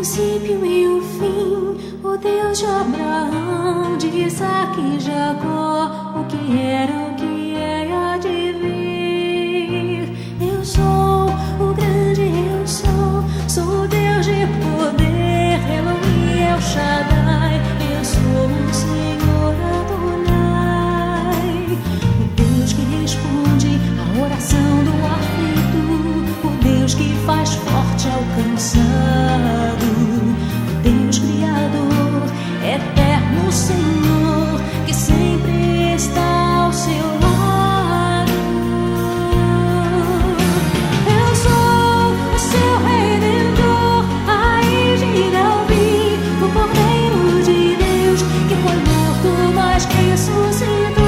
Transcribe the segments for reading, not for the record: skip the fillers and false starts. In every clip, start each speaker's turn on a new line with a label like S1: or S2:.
S1: princípio e o fim, o Deus de Abraão, de Isaque e Jacó, o que era, o que é e há de vir. Eu sou o grande, eu sou o Deus de poder, Elohim, El Shaddai, eu sou o Senhor Adonai, o Deus que responde à oração do aflito, o Deus que faz forte ao cansado, o Deus Criador, eterno Senhor, que sempre está ao seu lado. Eu sou o seu Redentor, raiz de Davi, o Cordeiro de Deus, que foi morto, mas ressuscitou.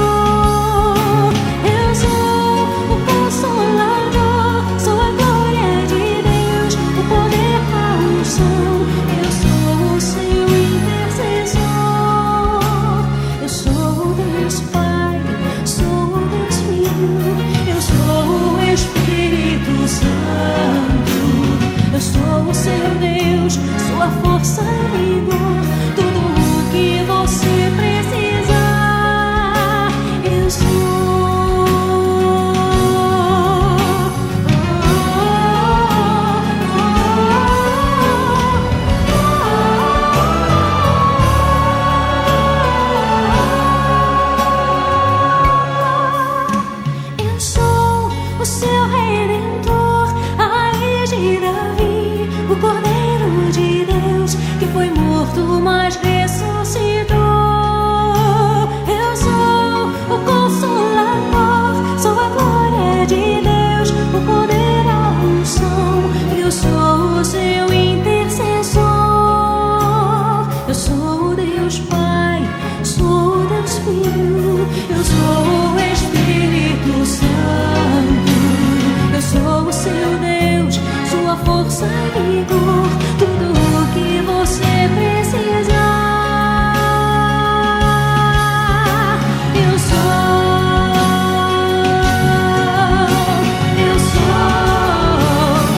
S1: Eu sou o Consolador, sou a glória de Deus, o poder da unção. Eu sou o seu intercessor. Eu sou o Deus Pai, sou o Deus Filho, eu sou o Espírito Santo. Eu sou o seu Deus, sua força e vigor, tudo o que você precisar. Eu sou. Eu sou o seu Redentor, a raiz de Davi, o Cordeiro de Deus, que foi morto, mas ressuscitou. Eu sou o Consolador, sou a glória de Deus, o poder da unção. Eu sou o seu intercessor. Eu sou o Deus Pai, sou o Deus Filho, eu sou